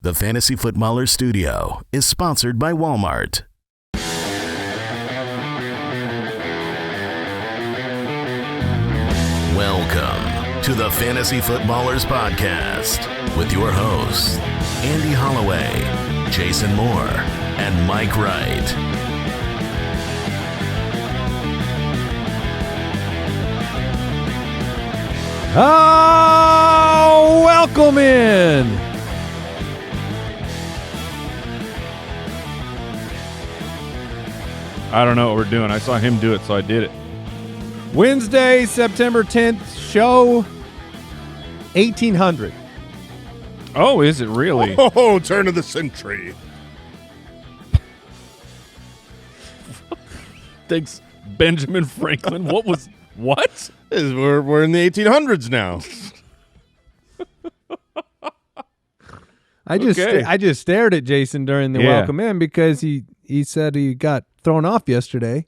The Fantasy Footballer Studio is sponsored by Walmart. Welcome to the Fantasy Footballers Podcast with your hosts, Andy Holloway, Jason Moore, and Mike Wright. Welcome in. I don't know what we're doing. I saw him do it, so I did it. Wednesday, September 10th, show 1800. Oh, is it really? Oh, turn of the century. Thanks, Benjamin Franklin. What? We're in the 1800s now. I just stared at Jason during the welcome in because he said he got thrown off yesterday.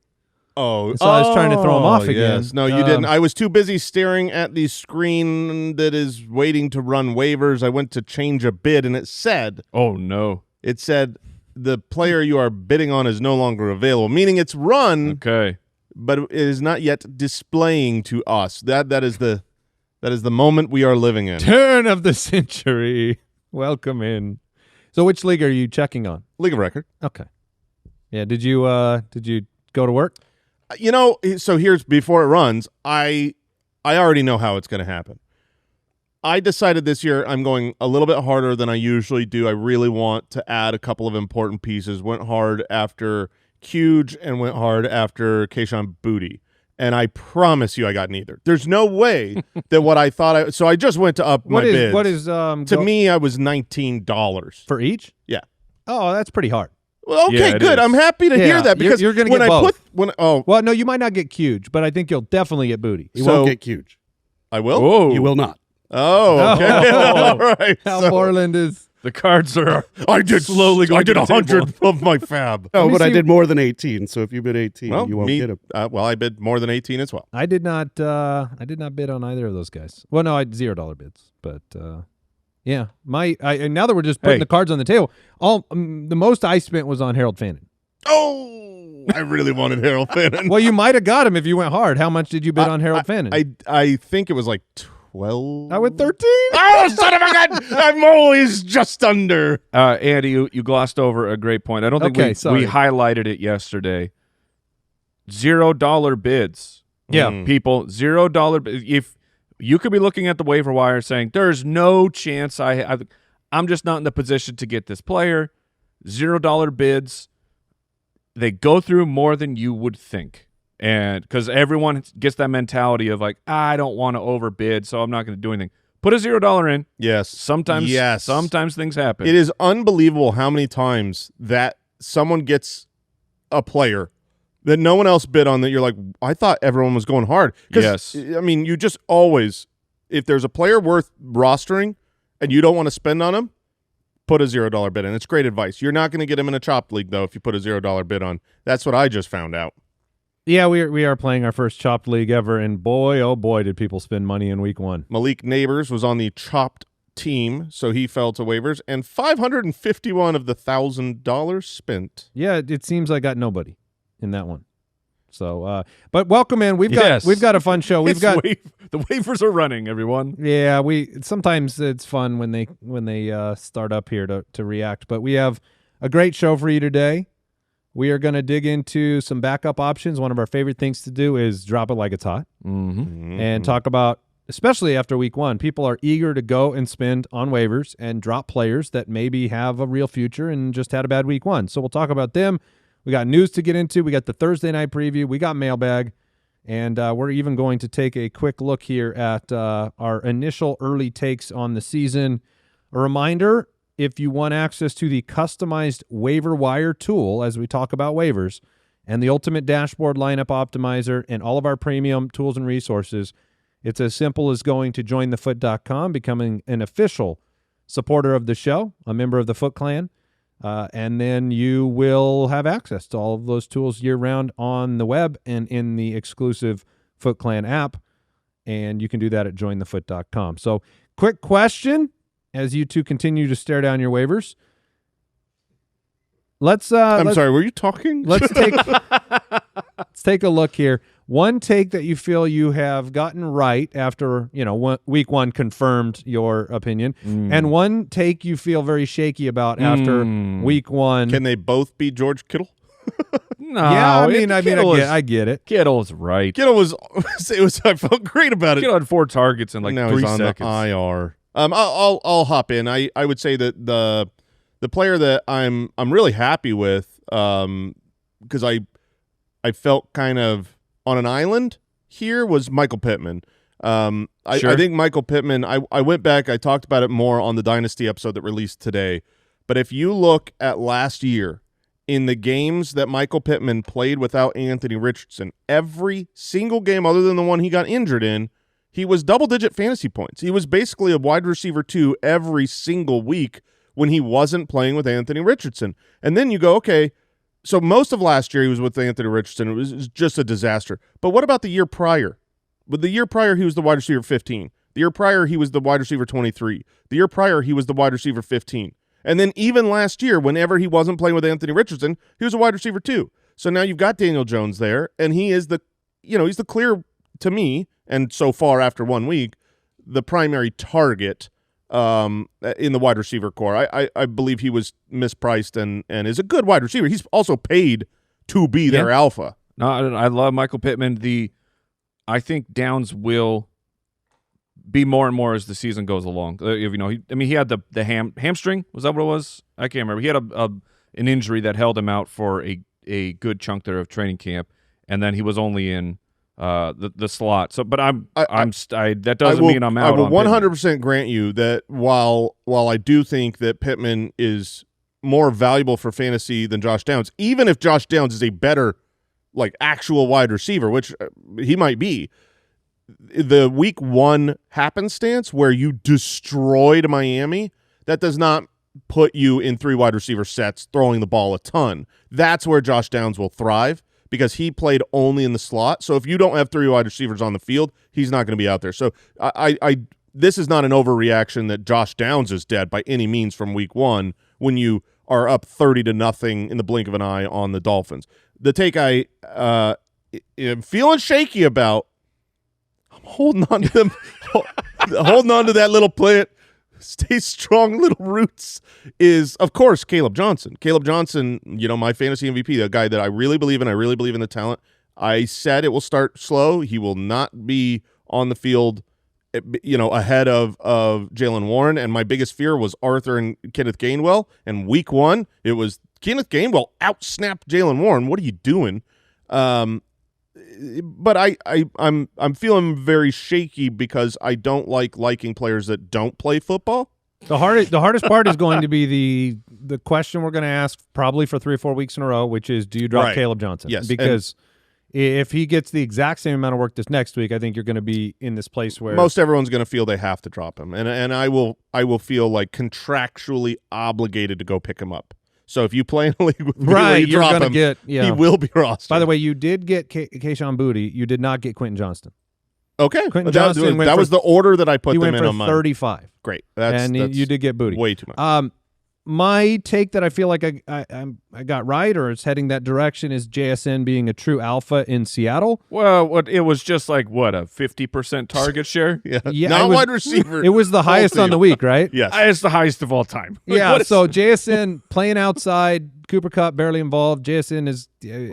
Oh, so I was trying to throw him off again. Yes. No, you didn't. I was too busy staring at the screen that is waiting to run waivers. I went to change a bid, and it said, "Oh no!" It said the player you are bidding on is no longer available, meaning it's run. Okay, but it is not yet displaying to us. That is the moment we are living in. Turn of the century. Welcome in. So, which league are you checking on? League of Record. Okay. Yeah. Did you go to work? You know, so here's before it runs. I already know how it's going to happen. I decided this year I'm going a little bit harder than I usually do. I really want to add a couple of important pieces. Went hard after Huge and went hard after Kayshon Boutte. And I promise you I got neither. There's no way that what I thought so I just went to up my bids. What is to me, I was $19. For each? Yeah. Oh, that's pretty hard. Well, okay, yeah, good. I'm happy to hear that because you're going to get both. Well, no, you might not get Huge, but I think you'll definitely get Boutte. You won't get Huge. I will? Whoa. You will not. Oh, okay. All right. How Borland is. The cards are slowly going I did to the 100 of my FAAB. Oh, but I did more than 18, so if you bid 18, you won't get him. Well, I bid more than 18 as well. I did not bid on either of those guys. Well, no, I had $0 bids, but yeah. And now that we're just putting the cards on the table, the most I spent was on Harold Fannin. Oh, I really wanted Harold Fannin. Well, you might have got him if you went hard. How much did you bid on Harold Fannin? I think it was like 12. I went 13. Oh, son of a gun! I'm always just under. Andy, you glossed over a great point. I don't think we highlighted it yesterday. $0 bids. Yeah. People, $0 bids. If you could be looking at the waiver wire saying, there's no chance I'm just not in the position to get this player. $0 bids. They go through more than you would think. And because everyone gets that mentality of like, I don't want to overbid, so I'm not going to do anything. Put a $0 in. Yes. Sometimes things happen. It is unbelievable how many times that someone gets a player that no one else bid on that you're like, I thought everyone was going hard. Yes. I mean, you just always, if there's a player worth rostering and you don't want to spend on him, put a $0 bid in. It's great advice. You're not going to get him in a chopped league, though, if you put a $0 bid on. That's what I just found out. Yeah, we are playing our first chopped league ever, and boy, oh boy, did people spend money in week one. Malik Nabers was on the chopped team, so he fell to waivers, and $551 of the $1,000 spent. Yeah, it seems I got nobody in that one. So, but welcome in. We've got a fun show. The waivers are running, everyone. Yeah, sometimes it's fun when they start up here to react. But we have a great show for you today. We are going to dig into some backup options. One of our favorite things to do is drop it like it's hot, and talk about, especially after week one, people are eager to go and spend on waivers and drop players that maybe have a real future and just had a bad week one. So we'll talk about them. We got news to get into. We got the Thursday night preview. We got mailbag. And we're even going to take a quick look here at our initial early takes on the season. A reminder, if you want access to the customized waiver wire tool as we talk about waivers and the ultimate dashboard lineup optimizer and all of our premium tools and resources, it's as simple as going to jointhefoot.com, becoming an official supporter of the show, a member of the Foot Clan, and then you will have access to all of those tools year-round on the web and in the exclusive Foot Clan app, and you can do that at jointhefoot.com. So, quick question. as you two continue to stare down your waivers. I'm sorry, were you talking? Let's take a look here. One take that you feel you have gotten right after, week one confirmed your opinion, and one take you feel very shaky about after week one. Can they both be George Kittle? No, yeah, I get it. Kittle's right. Kittle was I felt great about it. Kittle had 4 targets in like now 3 he's on seconds. the IR. I'll hop in. I would say that the player that I'm really happy with, because I felt kind of on an island here, was Michael Pittman. I think Michael Pittman, I went back, I talked about it more on the Dynasty episode that released today, but if you look at last year, in the games that Michael Pittman played without Anthony Richardson, every single game other than the one he got injured in, he was double-digit fantasy points. He was basically a wide receiver 2 every single week when he wasn't playing with Anthony Richardson. And then you go, okay, so most of last year he was with Anthony Richardson. It was just a disaster. But what about the year prior? But the year prior, he was the wide receiver 15. The year prior, he was the wide receiver 23. The year prior, he was the wide receiver 15. And then even last year, whenever he wasn't playing with Anthony Richardson, he was a wide receiver 2. So now you've got Daniel Jones there, and he is he's the clear, to me, and so far after 1 week, the primary target in the wide receiver core. I believe he was mispriced and is a good wide receiver. He's also paid to be their alpha. No, I love Michael Pittman. I think Downs will be more and more as the season goes along. He had the hamstring. Was that what it was? I can't remember. He had an injury that held him out for a good chunk there of training camp, and then he was only in the slot. So, but that doesn't mean I'm out. I will 100% grant you that while I do think that Pittman is more valuable for fantasy than Josh Downs, even if Josh Downs is a better actual wide receiver, which he might be, the week 1 happenstance where you destroyed Miami, that does not put you in 3 wide receiver sets throwing the ball a ton. That's where Josh Downs will thrive, because he played only in the slot. So if you don't have 3 wide receivers on the field, he's not going to be out there. So this is not an overreaction that Josh Downs is dead by any means from week 1 when you are up 30-0 in the blink of an eye on the Dolphins. The take I am feeling shaky about, I'm holding on to them, holding on to that little plant, stay strong little roots, is, of course, Caleb Johnson. Caleb Johnson, my fantasy MVP, the guy that I really believe in. I really believe in the talent. I said it will start slow. He will not be on the field, ahead of Jalen Warren. And my biggest fear was Arthur and Kenneth Gainwell. And week 1, it was Kenneth Gainwell out-snapped Jalen Warren. What are you doing? But I'm feeling very shaky because I don't liking players that don't play football. The hardest part is going to be the question we're going to ask probably for 3 or 4 weeks in a row, which is, do you drop Caleb Johnson? Yes, because if he gets the exact same amount of work this next week, I think you're going to be in this place where most everyone's going to feel they have to drop him, and I will feel like contractually obligated to go pick him up. So if you play in a league with me where you drop him, he will be rostered. By the way, you did get Kayshon Boutte. You did not get Quentin Johnston. Okay. Quentin Johnston that was the order that I put them in on mine. 35. Great. And you did get Boutte. Way too much. My take that I feel like I got right, or it's heading that direction, is JSN being a true alpha in Seattle. Well, it was just a 50% target share? Yeah, not wide receiver. It was the highest on the week, right? Yes. It's the highest of all time. Yeah, so JSN playing outside, Cooper Kupp barely involved. JSN is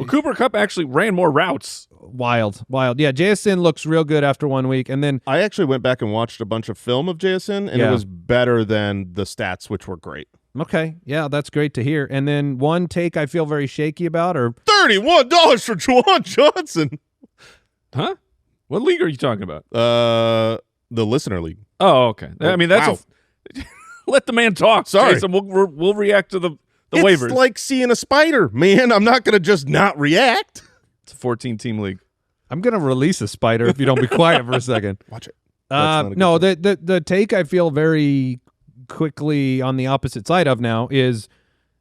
Cooper Kupp actually ran more routes. Wild. Yeah, JSN looks real good after 1 week, and then I actually went back and watched a bunch of film of JSN, and it was better than the stats, which were great. Okay, yeah, that's great to hear. And then one take I feel very shaky about, or $31 for Juwan Johnson. Huh? What league are you talking about? The listener league. Oh, okay. I mean, that's let the man talk. Sorry, Jason, we'll react to the waivers. It's like seeing a spider, man. I'm not going to just not react. It's a 14-team league. I'm going to release a spider if you don't be quiet for a second. Watch it. No, the take I feel very quickly on the opposite side of now is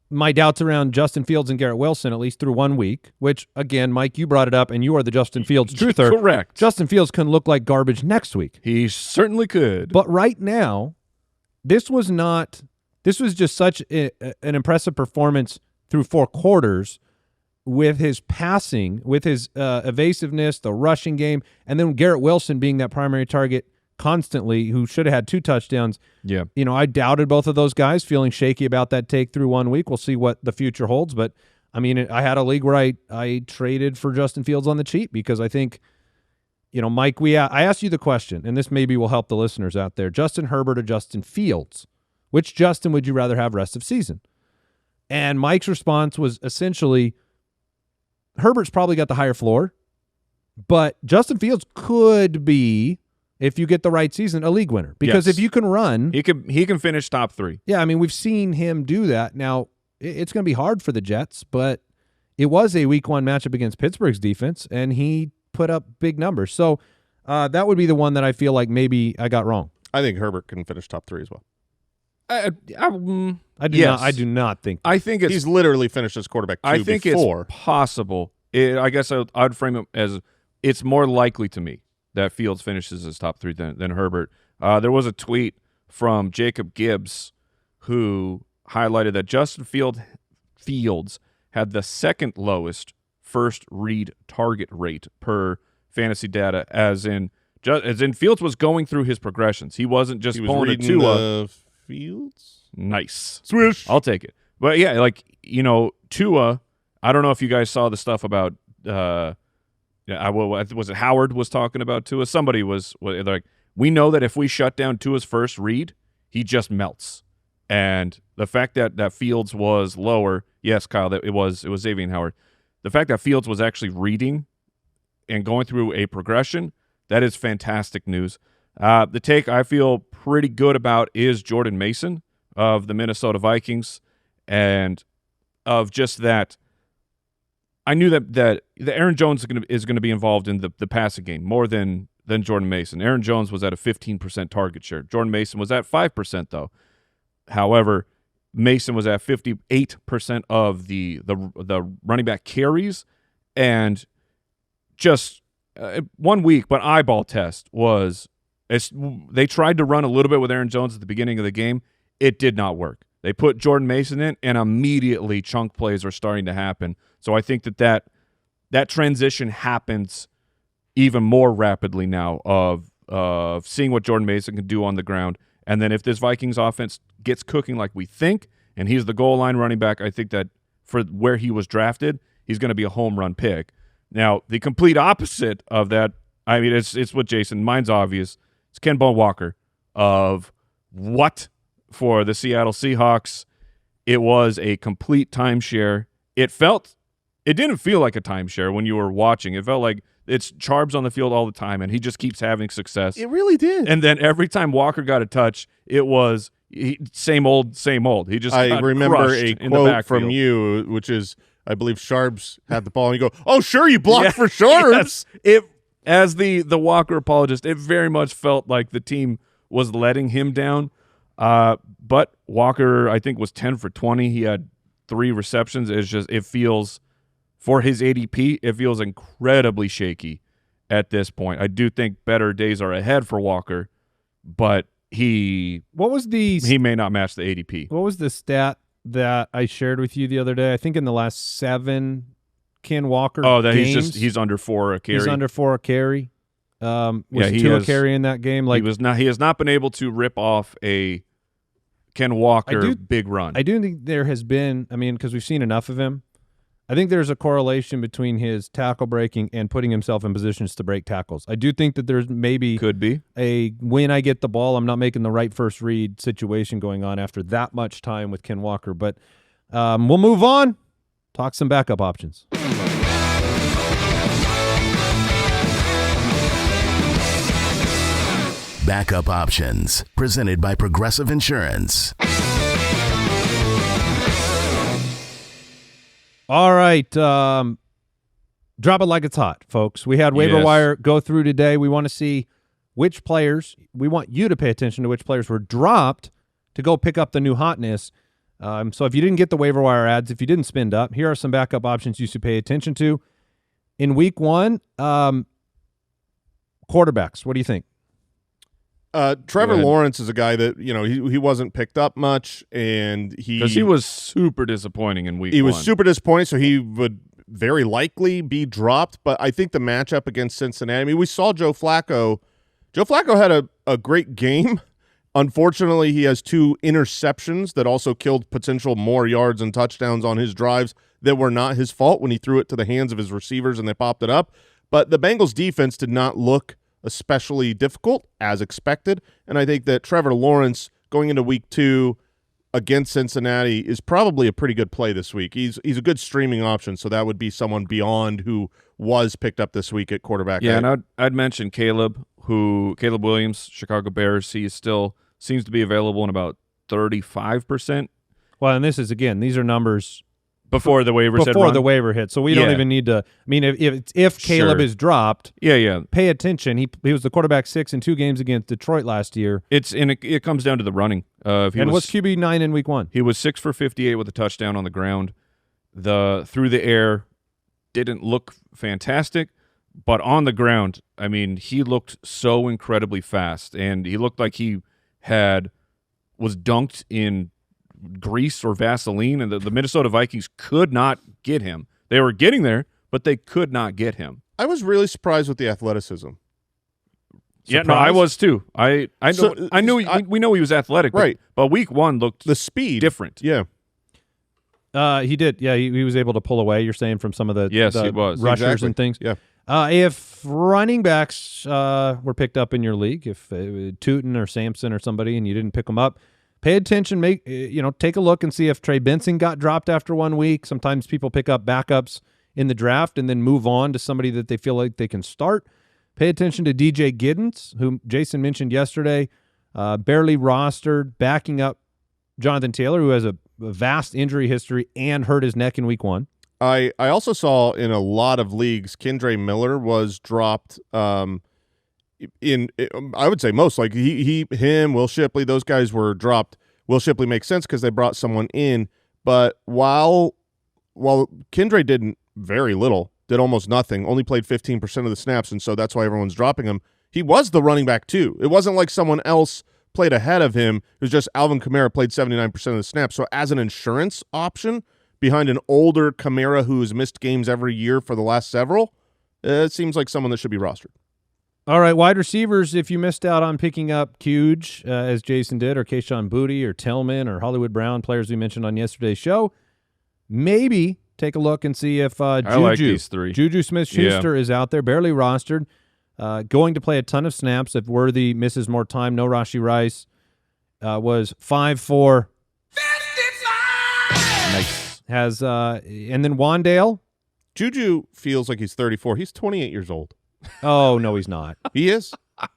my doubts around Justin Fields and Garrett Wilson, at least through 1 week, which, again, Mike, you brought it up, and you are the Justin Fields truther. Correct. Justin Fields can look like garbage next week. He certainly could. But right now, this was just such an impressive performance through 4 quarters with his passing, with his evasiveness, the rushing game, and then Garrett Wilson being that primary target constantly, who should have had 2 touchdowns. Yeah. I doubted both of those guys, feeling shaky about that take through 1 week. We'll see what the future holds. But, I had a league where I traded for Justin Fields on the cheap because I think, Mike, I asked you the question, and this maybe will help the listeners out there. Justin Herbert or Justin Fields? Which Justin would you rather have rest of season? And Mike's response was essentially, Herbert's probably got the higher floor, but Justin Fields could be, if you get the right season, a league winner. Because if you can run, he can finish top 3. Yeah, we've seen him do that. Now, it's going to be hard for the Jets, but it was a week 1 matchup against Pittsburgh's defense, and he put up big numbers. So that would be the one that I feel like maybe I got wrong. I think Herbert can finish top 3 as well. I do not think that. I think he's literally finished as quarterback 2 I think before. It's possible. I guess I'd frame it as it's more likely to me that Fields finishes as top 3 than Herbert. There was a tweet from Jacob Gibbs who highlighted that Justin Fields had the 2nd lowest first read target rate per fantasy data, as in Fields was going through his progressions. He wasn't just pulling a Tua. Fields? Nice. Swish. I'll take it. But yeah, Tua, I don't know if you guys saw the stuff about was it Howard was talking about Tua? Somebody was like, we know that if we shut down Tua's first read, he just melts. And the fact that Fields was lower, yes, Kyle, that it was Xavier Howard. The fact that Fields was actually reading and going through a progression, that is fantastic news. The take I feel pretty good about is Jordan Mason of the Minnesota Vikings, and of just that. I knew that the Aaron Jones is going to be involved in the passing game more than Jordan Mason. Aaron Jones was at a 15% target share. Jordan Mason was at 5% though. However, Mason was at 58% of the running back carries, and just 1 week, but eyeball test was they tried to run a little bit with Aaron Jones at the beginning of the game. It did not work. They put Jordan Mason in, and immediately chunk plays are starting to happen. So I think that transition happens even more rapidly now of seeing what Jordan Mason can do on the ground. And then if this Vikings offense gets cooking like we think, and he's the goal line running back, I think that for where he was drafted, he's going to be a home run pick. Now, the complete opposite of that, it's what Jason, mine's obvious. It's Ken Walker of what for the Seattle Seahawks. It was a complete timeshare. It didn't feel like a timeshare when you were watching. It felt like it's Charbs on the field all the time, and he just keeps having success. It really did. And then every time Walker got a touch, it was same old. He just I got remember a quote from you, which is, I believe Charbs had the ball, and you go, "Oh, sure, you blocked for Charbs." Yes. As the Walker apologist, it very much felt like the team was letting him down. But Walker, I think, was 10 for 20. He had 3 receptions. It feels, for his ADP, it feels incredibly shaky at this point. I do think better days are ahead for Walker, but he may not match the ADP. What was the stat that I shared with you the other day? I think in the last 7 Ken Walker games, he's under 4 a carry. He's under 4 a carry. Was Tua a carry in that game? Like, he has not been able to rip off a Ken Walker big run. I do think there has been, because we've seen enough of him, I think there's a correlation between his tackle breaking and putting himself in positions to break tackles. I do think that there's could be a when I get the ball, I'm not making the right first read situation going on after that much time with Ken Walker. But we'll move on. Talk some backup options. Backup Options, presented by Progressive Insurance. All right. Drop it like it's hot, folks. We had waiver wire go through today. We want to see which players, we want you to pay attention to which players were dropped to go pick up the new hotness. So if you didn't get the waiver wire ads, if you didn't spend up, here are some backup options you should pay attention to. In week 1, quarterbacks, what do you think? Trevor Lawrence is a guy that, he wasn't picked up much, and because he was super disappointing in week 1. He was super disappointing, so he would very likely be dropped. But I think the matchup against Cincinnati, I mean, we saw Joe Flacco. Joe Flacco had a great game. Unfortunately, he has 2 interceptions that also killed potential more yards and touchdowns on his drives that were not his fault when he threw it to the hands of his receivers and they popped it up. But the Bengals defense did not look especially difficult as expected. And I think that Trevor Lawrence going into week 2 against Cincinnati is probably a pretty good play this week. He's a good streaming option, so that would be someone beyond who was picked up this week at quarterback. Yeah, and I'd mention Caleb Williams, Chicago Bears. He still seems to be available in about 35%. Well, and this is, again, these are numbers before the waiver hit, so we don't even need to. I mean, if Caleb is dropped, pay attention. He was the quarterback 6 in 2 games against Detroit last year. It comes down to the running. What's QB 9 in week 1? He was 6 for 58 with a touchdown on the ground. Through the air didn't look fantastic, but on the ground, I mean, he looked so incredibly fast, and he looked like he was dunked in grease or Vaseline, and the Minnesota Vikings could not get him. They were getting there, but they could not get him. I was really surprised with the athleticism. Yeah, no, I was too. We know he was athletic, right? But week 1 looked the speed different. Yeah, he did. Yeah, he was able to pull away. You're saying from some of the he was rushers and things. Yeah. If running backs were picked up in your league, if Tootin or Sampson or somebody, and you didn't pick them up, pay attention. Take a look and see if Trey Benson got dropped after 1 week. Sometimes people pick up backups in the draft and then move on to somebody that they feel like they can start. Pay attention to DJ Giddens, who Jason mentioned yesterday, barely rostered, backing up Jonathan Taylor, who has a vast injury history and hurt his neck in week 1. I also saw in a lot of leagues, Kendre Miller was dropped. I would say most, like him, Will Shipley, those guys were dropped. Will Shipley makes sense because they brought someone in, but while Kendre did very little, did almost nothing, only played 15% of the snaps, and so that's why everyone's dropping him. He was the running back too. It wasn't like someone else played ahead of him. It was just Alvin Kamara played 79% of the snaps. So as an insurance option behind an older Kamara who's missed games every year for the last several, it seems like someone that should be rostered. All right, wide receivers, if you missed out on picking up Huge, as Jason did, or Kayshon Boutte, or Tillman, or Hollywood Brown, players we mentioned on yesterday's show, maybe take a look and see if I like these 3. Juju Smith-Schuster is out there, barely rostered, going to play a ton of snaps. If Worthy misses more time, no Rashee Rice, was 5-4. Nice. And then Wandale. Juju feels like he's 34. He's 28 years old. Oh, no, he's not. He is.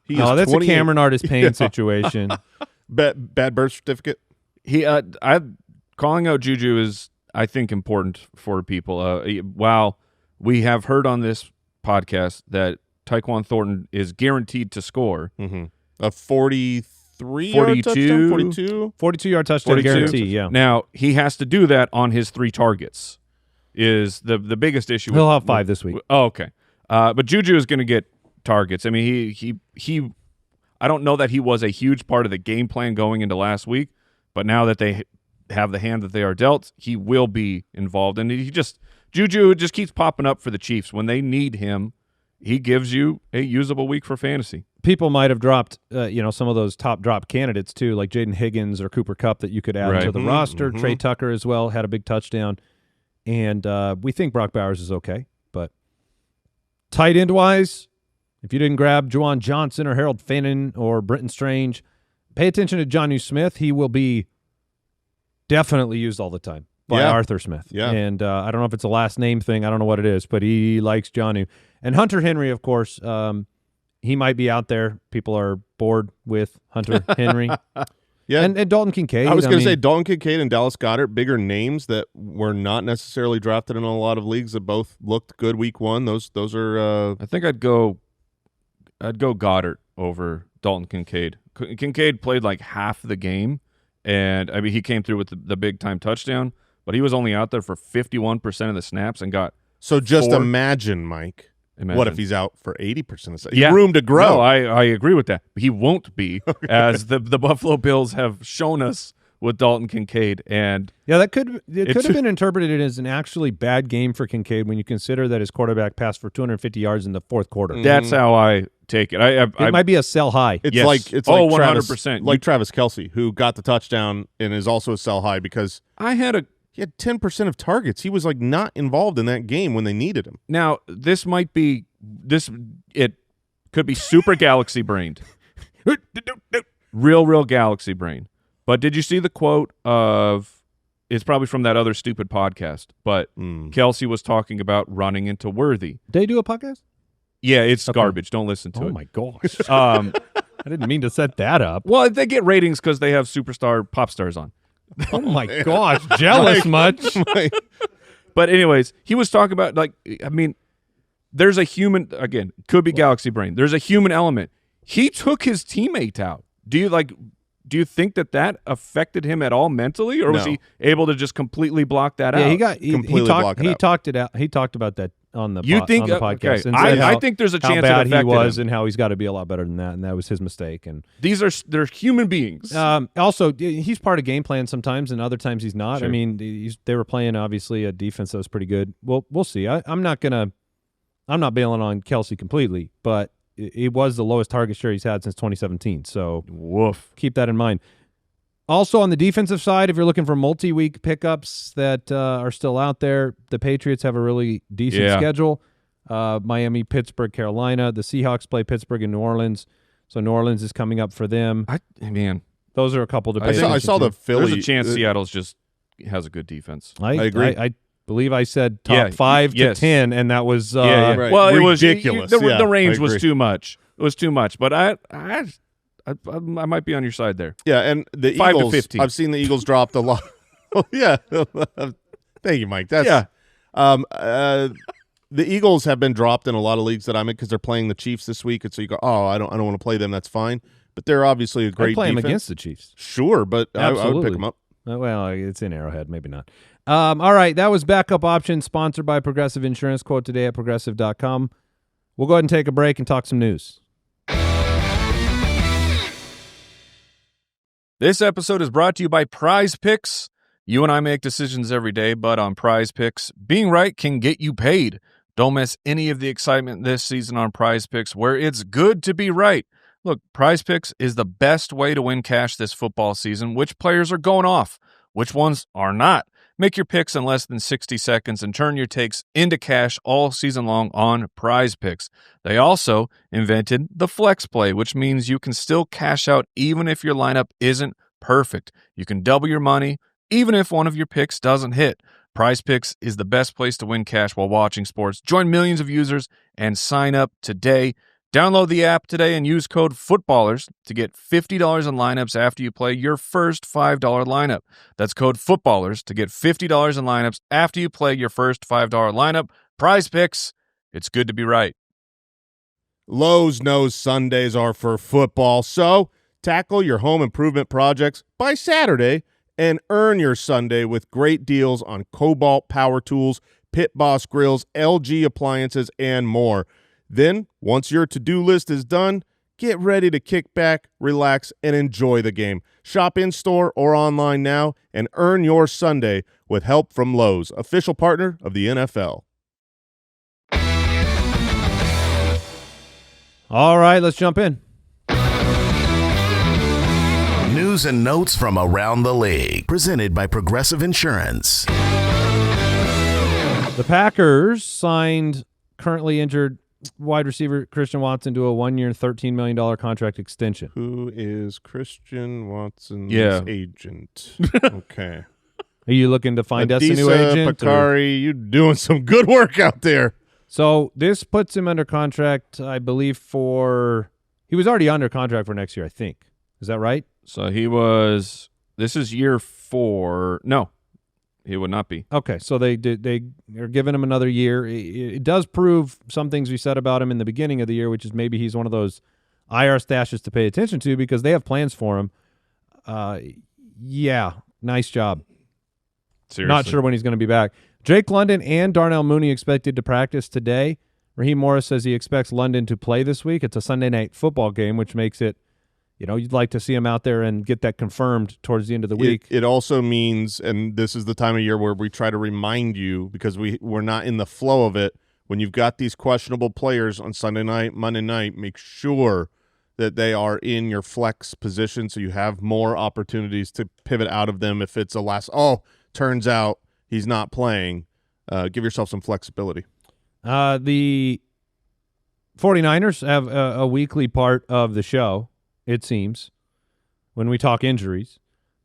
That's 28. A Cameron Artis-Payne situation. Bad birth certificate. Calling out Juju is, I think, important for people. While we have heard on this podcast that Tyquan Thornton is guaranteed to score a 42-yard touchdown guarantee. Yeah. Now he has to do that on his 3 targets. Is the biggest issue? He'll have 5 this week. Oh, okay. But Juju is going to get targets. I mean, he. I don't know that he was a huge part of the game plan going into last week, but now that they have the hand that they are dealt, he will be involved. And Juju just keeps popping up for the Chiefs when they need him. He gives you a usable week for fantasy. People might have dropped, some of those top drop candidates too, like Jaden Higgins or Cooper Kupp that you could add to the roster. Trey Tucker as well had a big touchdown, and we think Brock Bowers is okay. But tight end wise, if you didn't grab Juwan Johnson or Harold Fannin or Brenton Strange, pay attention to Jonnu Smith. He will be definitely used all the time by Arthur Smith. Yeah. And I don't know if it's a last name thing. I don't know what it is, but he likes Jonnu. And Hunter Henry, of course, he might be out there. People are bored with Hunter Henry. Yeah. And Dalton Kincaid. I was going to say Dalton Kincaid and Dallas Goedert, bigger names that were not necessarily drafted in a lot of leagues that both looked good week 1. Those are I think I'd go Goddard over Dalton Kincaid. Kincaid played like half the game, and I mean he came through with the big time touchdown, but he was only out there for 51% of the snaps and got So just imagine, Mike, Imagine. What if he's out for 80% of the Yeah. room to grow? No, I agree with that. He won't be, as the Buffalo Bills have shown us with Dalton Kincaid. And yeah, it could have been interpreted as an actually bad game for Kincaid when you consider that his quarterback passed for 250 yards in the fourth quarter. that's how I take it. It might be a sell high. It's Yes. like it's Oh, like 100%. Like Travis Kelce, who got the touchdown and is also a sell high because he had 10% of targets. He was like not involved in that game when they needed him. Now, it could be super galaxy brained. Real galaxy brain. But did you see the quote of, it's probably from that other stupid podcast, but Kelsey was talking about running into Worthy. Did they do a podcast? Yeah, it's garbage. Don't listen to it. Oh my gosh. I didn't mean to set that up. Well, they get ratings because they have superstar pop stars on. Oh my gosh. Jealous much? But anyways, he was talking about, there's a human, again, could be galaxy brain. There's a human element. He took his teammate out. Do you think that affected him at all mentally, or was he able to just completely block that out? He talked about that on the podcast. Okay. And I think there's a chance how bad it affected he was him. and how he's got to be a lot better than that, and that was his mistake. And they're human beings. Also, he's part of game plan sometimes, and other times he's not. Sure. I mean, they were playing obviously a defense that was pretty good. Well, we'll see. I'm not bailing on Kelsey completely, but it was the lowest target share he's had since 2017. So woof. Keep that in mind. Also, on the defensive side, if you're looking for multi-week pickups that are still out there, the Patriots have a really decent schedule. Miami, Pittsburgh, Carolina. The Seahawks play Pittsburgh and New Orleans. So New Orleans is coming up for them. Those are a couple to pay attention I saw to. the Philly. There's a chance Seattle's just has a good defense. I agree. I believe I said top 5 to 10, and that was right. Well, ridiculous. The range was too much. It was too much. But I might be on your side there. Yeah, and the 5 Eagles. to 15. I've seen the Eagles dropped a lot. Yeah, thank you, Mike. That's the Eagles have been dropped in a lot of leagues that I'm in because they're playing the Chiefs this week, and so you go, oh, I don't want to play them. That's fine, but they're obviously a great I'd play defense. them against the Chiefs. Sure, but I would pick them up. Well, it's in Arrowhead, maybe not. All right, that was Backup Options, sponsored by Progressive Insurance. Quote today at progressive.com. We'll go ahead and take a break and talk some news. This episode is brought to you by Prize Picks. You and I make decisions every day, but on Prize Picks, being right can get you paid. Don't miss any of the excitement this season on Prize Picks, where it's good to be right. Look, Prize Picks is the best way to win cash this football season. Which players are going off? Which ones are not? Make your picks in less than 60 seconds and turn your takes into cash all season long on Prize Picks. They also invented the Flex Play, which means you can still cash out even if your lineup isn't perfect. You can double your money even if one of your picks doesn't hit. Prize Picks is the best place to win cash while watching sports. Join millions of users and sign up today. Download the app today and use code FOOTBALLERS to get $50 in lineups after you play your first $5 lineup. That's code FOOTBALLERS to get $50 in lineups after you play your first $5 lineup. Prize Picks, it's good to be right. Lowe's knows Sundays are for football, so tackle your home improvement projects by Saturday and earn your Sunday with great deals on Cobalt power tools, Pit Boss grills, LG appliances, and more. Then, once your to-do list is done, get ready to kick back, relax, and enjoy the game. Shop in-store or online now and earn your Sunday with help from Lowe's, official partner of the NFL. All right, let's jump in. News and notes from around the league, presented by Progressive Insurance. The Packers signed currently injured wide receiver Christian Watson to a 1-year, $13 million contract extension. Who is Christian Watson's agent? Okay. Are you looking to find us a new Adisa agent? Bakari, you're doing some good work out there. So this puts him under contract, I believe, he was already under contract for next year, I think. Is that right? So this is year 4. No, he would not be. Okay, so they are giving him another year. It does prove some things we said about him in the beginning of the year, which is maybe he's one of those IR stashes to pay attention to because they have plans for him. Yeah, nice job. Seriously. Not sure when he's going to be back. Drake London and Darnell Mooney expected to practice today. Raheem Morris says he expects London to play this week. It's a Sunday night football game, which makes it, you'd like to see him out there and get that confirmed towards the end of the week. It also means, and this is the time of year where we try to remind you, because we're not in the flow of it, when you've got these questionable players on Sunday night, Monday night, make sure that they are in your flex position so you have more opportunities to pivot out of them if it's turns out he's not playing. Give yourself some flexibility. The 49ers have a weekly part of the show, it seems, when we talk injuries.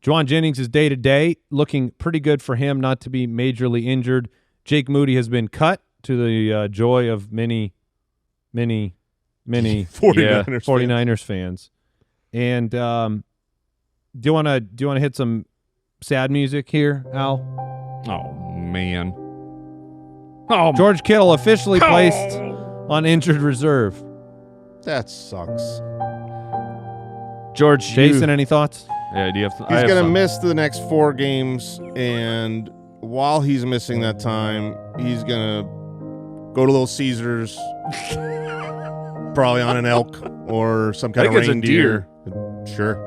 Juwan Jennings is day-to-day, looking pretty good for him not to be majorly injured. Jake Moody has been cut to the joy of many 49ers fans. And do you want to hit some sad music here, Al? Oh, man. George Kittle officially placed on injured reserve. That sucks. George, Jason, any thoughts? Yeah, do you have he's going to miss the next 4 games, and while he's missing that time, he's going to go to Little Caesars, probably on an elk or some kind of reindeer. Sure.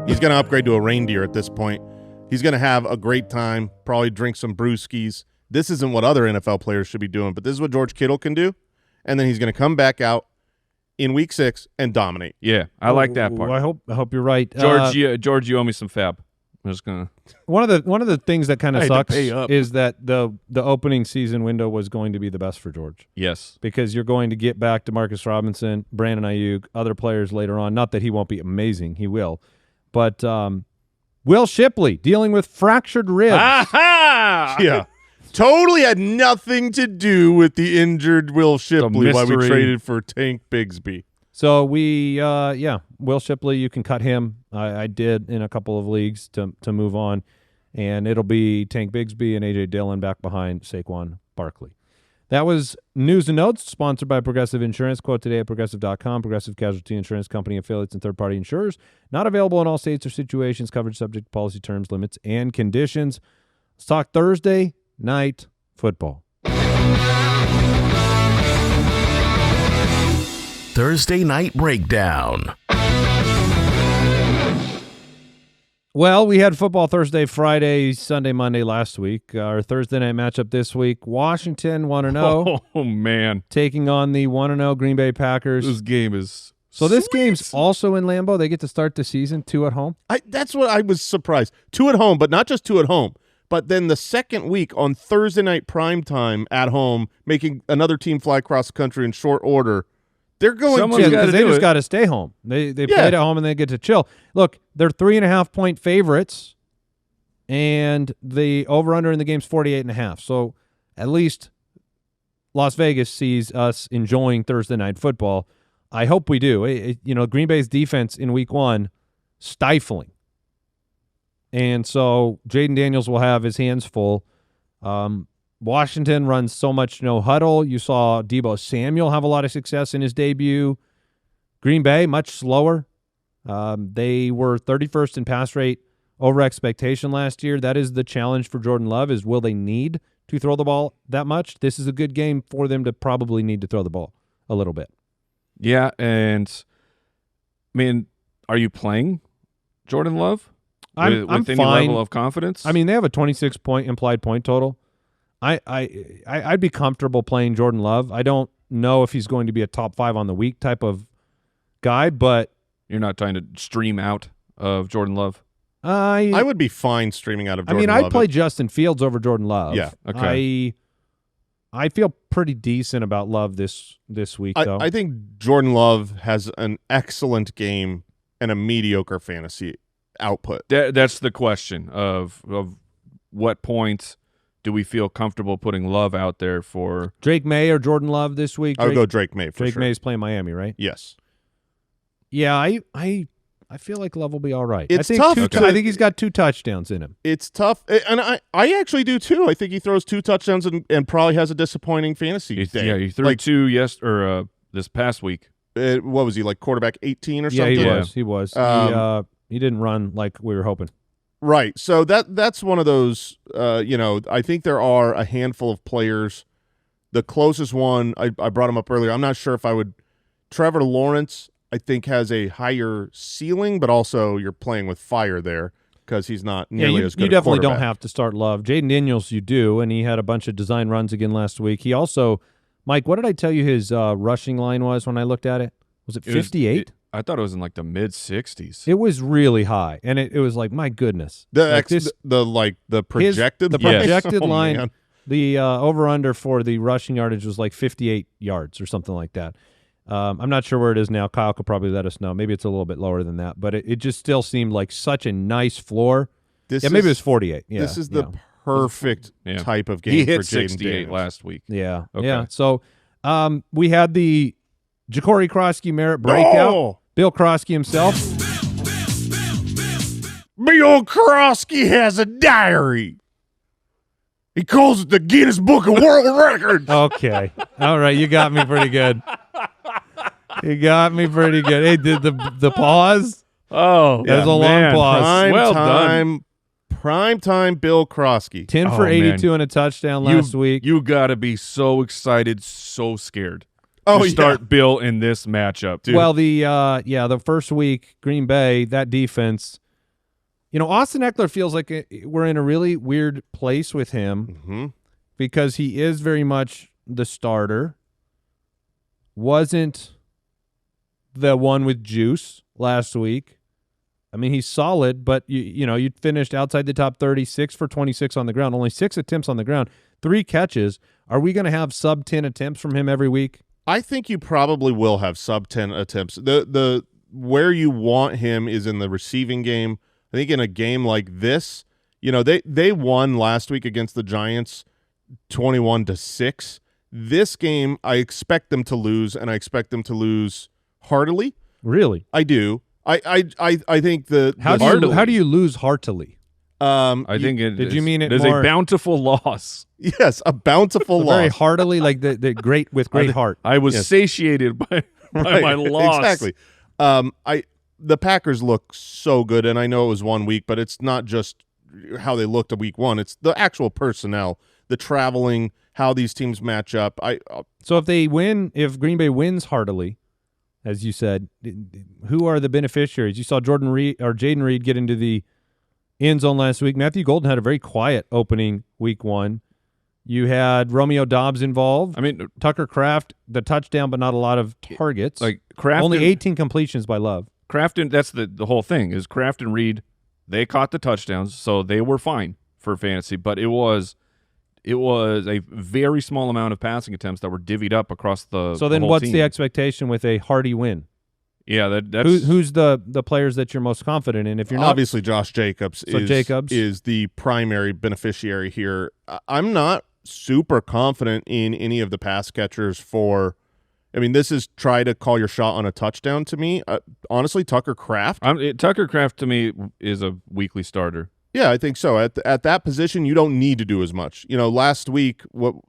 He's going to upgrade to a reindeer at this point. He's going to have a great time, probably drink some brewskis. This isn't what other NFL players should be doing, but this is what George Kittle can do. And then he's going to come back out in week 6 and dominate. Yeah, I like that part. I hope you're right. George, you owe me some FAAB. I'm just gonna. One of the things that kind of sucks is that the opening season window was going to be the best for George. Yes, because you're going to get back to Marcus Robinson, Brandon Ayuk, other players later on. Not that he won't be amazing, he will, but Will Shipley dealing with fractured ribs. Aha! Yeah, totally had nothing to do with the injured Will Shipley while we traded for Tank Bigsby. So Will Shipley, you can cut him. I did in a couple of leagues to move on, and it'll be Tank Bigsby and A.J. Dillon back behind Saquon Barkley. That was News and Notes, sponsored by Progressive Insurance. Quote today at Progressive.com. Progressive Casualty Insurance Company affiliates and third-party insurers. Not available in all states or situations. Coverage subject to policy terms, limits, and conditions. Let's talk Thursday night football. Thursday Night Breakdown. Well, we had football Thursday, Friday, Sunday, Monday last week. Our Thursday night matchup this week, Washington 1-0. Oh, man. Taking on the 1-0 Green Bay Packers. This game is So this game's also in Lambeau. They get to start the season 2 at home. That's what I was surprised. 2 at home, but not just 2 at home. But then the second week on Thursday night primetime at home, making another team fly across the country in short order. They're going because they just got to stay home. They played at home and they get to chill. Look, they're 3.5-point favorites, and the over/under in the game's 48.5. So at least Las Vegas sees us enjoying Thursday night football. I hope we do. Green Bay's defense in week 1, stifling. And so Jaden Daniels will have his hands full. Washington runs so much no huddle. You saw Deebo Samuel have a lot of success in his debut. Green Bay, much slower. They were 31st in pass rate over expectation last year. That is the challenge for Jordan Love, is will they need to throw the ball that much? This is a good game for them to probably need to throw the ball a little bit. Yeah, and, I mean, are you playing Jordan Love with any fine. level of confidence? I mean, they have a 26-point implied point total. I'd be comfortable playing Jordan Love. I don't know if he's going to be a top 5 on the week type of guy, but you're not trying to stream out of Jordan Love? I would be fine streaming out of Jordan Love. I'd play Justin Fields over Jordan Love. Yeah. Okay. I feel pretty decent about Love this week, though. I think Jordan Love has an excellent game and a mediocre fantasy output. That's the question of what points do we feel comfortable putting Love out there for? Drake May or Jordan Love this week? I would go Drake May for Drake sure. May's playing Miami, right? Yes. Yeah, I feel like Love will be all right. It's I think tough. I think he's got 2 touchdowns in him. It's tough, and I actually do too. I think he throws 2 touchdowns and probably has a disappointing fantasy day. Yeah, he threw 2 this past week. What was he, like quarterback 18 or something? Yeah, he was. He didn't run like we were hoping. Right. So that's one of those, I think there are a handful of players The closest one, I brought him up earlier. I'm not sure if I would. Trevor Lawrence, I think, has a higher ceiling, but also you're playing with fire there because he's not nearly as good. You a definitely don't quarterback. have to start Love. Jaden Daniels, you do, and he had a bunch of design runs again last week. He also, Mike, what did I tell you his rushing line was when I looked at it? Was it 58? I thought it was in like the mid-60s. It was really high, and it was like, my goodness. The projected the projected Oh, line, man. the over-under for the rushing yardage was like 58 yards or something like that. I'm not sure where it is now. Kyle could probably let us know. Maybe it's a little bit lower than that, but it just still seemed like such a nice floor. Maybe it was 48. Yeah, This is the perfect type of game he hit for Jaden 68 Daniels. last week. Yeah. Okay. Yeah. So we had the Ja'Cory Krosky Merritt breakout. Oh! Bill Krosky himself. Bill Krosky has a diary. He calls it the Guinness Book of World Records. Okay. All right. You got me pretty good. You got me pretty good. Hey, did the pause? Oh, That was a long pause. Well done. Prime time Bill Krosky. 10 for 82 and a touchdown last week. You got to be so excited, so scared Oh, to yeah. start Bill in this matchup. Dude. Well, the first week, Green Bay, that defense, Austin Eckler feels like we're in a really weird place with him because he is very much the starter. Wasn't the one with juice last week. I mean, he's solid, but you finished outside the top 30, 6 for 26 on the ground, only 6 attempts on the ground, 3 catches. Are we going to have sub 10 attempts from him every week? I think you probably will have sub 10 attempts. The where you want him is in the receiving game. I think in a game like this, they won last week against the Giants 21-6. This game, I expect them to lose, and I expect them to lose heartily. Really? I do. I think How do you lose heartily? I think it did is, you mean it is more- a bountiful loss. Yes, a bountiful loss. Very heartily, like the great with great heart. I was satiated by my loss. Exactly. The Packers look so good, and I know it was 1 week, but it's not just how they looked at week 1. It's the actual personnel, the traveling, how these teams match up. So if Green Bay wins heartily, as you said, who are the beneficiaries? You saw Jaden Reed get into the end zone last week. Matthew Golden had a very quiet opening week 1. You had Romeo Doubs involved. I mean, Tucker Kraft, the touchdown, but not a lot of targets. like Kraft only and, 18 completions by Love. Kraft and that's the whole thing is Kraft and Reed. They caught the touchdowns, so they were fine for fantasy. But it was a very small amount of passing attempts that were divvied up across the. So then, whole what's team. the expectation with a hearty win? Yeah, that's Who's the players that you're most confident in? If you're not obviously Josh Jacobs is the primary beneficiary here. I'm not super confident in any of the pass catchers for. I mean, this is try to call your shot on a touchdown to me. Honestly, Tucker Kraft. Tucker Kraft to me is a weekly starter. Yeah, I think so. At that position, you don't need to do as much. Last week,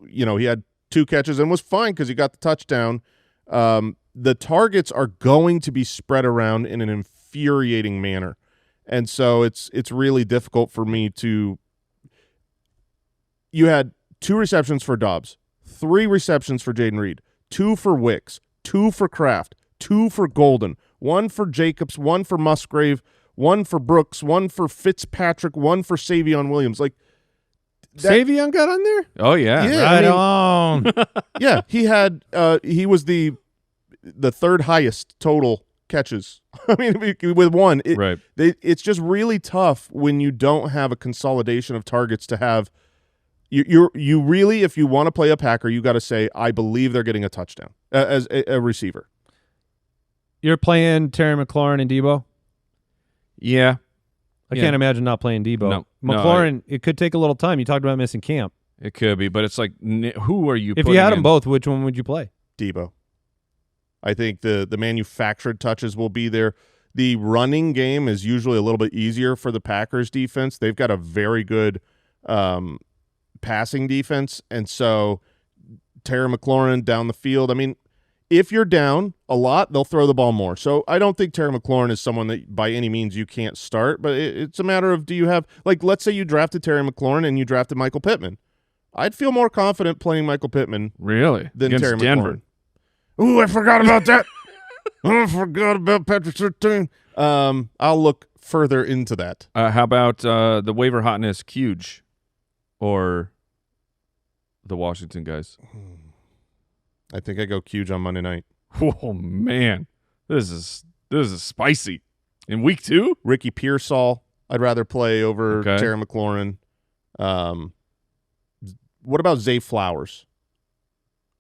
he had 2 catches and was fine because he got the touchdown. The targets are going to be spread around in an infuriating manner, and so it's really difficult for me to. You had 2 receptions for Doubs, 3 receptions for Jaden Reed, 2 for Wicks, 2 for Kraft, 2 for Golden, 1 for Jacobs, 1 for Musgrave, 1 for Brooks, 1 for Fitzpatrick, 1 for Savion Williams. Like Savion got on there? Oh yeah, Yeah. Right I mean- on. yeah, he had he was the 3rd highest total catches. I mean, with 1, right. It's just really tough when you don't have a consolidation of targets to have. You really, if you want to play a Packer, you got to say, I believe they're getting a touchdown as a receiver. You're playing Terry McLaurin and Debo? Yeah, I can't imagine not playing Debo. No. McLaurin, it could take a little time. You talked about missing camp. it could be, but it's like who are you? If putting you had in? them both, which one would you play? Debo. I think the manufactured touches will be there. The running game is usually a little bit easier for the Packers defense. They've got a very good passing defense, and so Terry McLaurin down the field. I mean, if you're down a lot, they'll throw the ball more. So I don't think Terry McLaurin is someone that by any means you can't start, but it's a matter of do you have, like, let's say you drafted Terry McLaurin and you drafted Michael Pittman. I'd feel more confident playing Michael Pittman Really? than Against Terry Denver. McLaurin. Ooh, I forgot about that. I forgot about Patrick Surtain. I'll look further into that. How about the waiver hotness huge or the Washington guys? I think I go huge on Monday night. Oh man, this is spicy. In week 2, Ricky Pearsall, I'd rather play over Okay. Terry McLaurin. What about Zay Flowers?